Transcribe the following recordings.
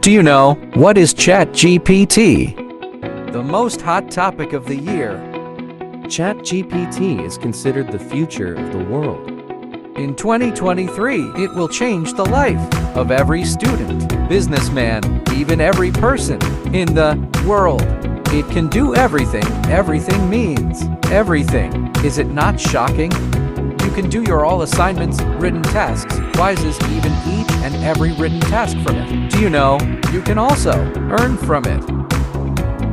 Do you know what is ChatGPT? The most hot topic of the year. ChatGPT is considered the future of the world. In 2023, it will change the life of every student, businessman, even every person in the world. It can do everything. Everything means everything. Is it not shocking? You can do your all assignments, written tasks, quizzes, even each and every written task from it. Do you know, you can also earn from it?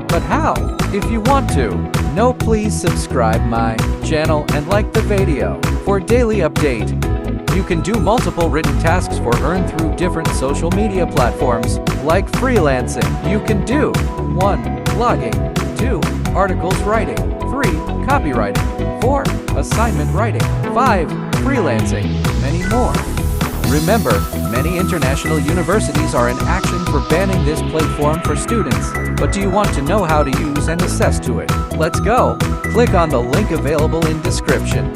But how? If you want to know, please subscribe my channel and like the video for daily update. You can do multiple written tasks for earn through different social media platforms, like freelancing. You can do 1. Blogging, 2. Articles writing, 3. Copywriting, 4. Assignment writing, 5. Freelancing, many more. Remember, many international universities are in action for banning this platform for students. But do you want to know how to use and access to it? Let's go! Click on the link available in description.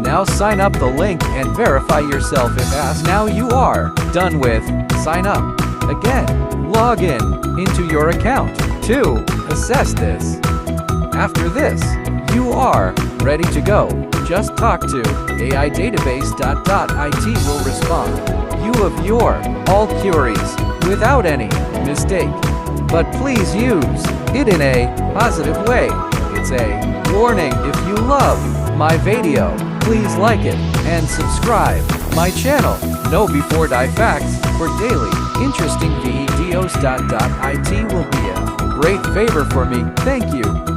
Now sign up the link and verify yourself if asked. Now you are done with sign up. Again, log in into your account to assess this. After this, you are ready to go. Just talk to aidatabase.it will respond you of your all queries without any mistake. But please use it in a positive way. It's a warning. If you love my video, please like it and subscribe my channel. Know before die facts for daily interesting videos. It will be a great favor for me. Thank you.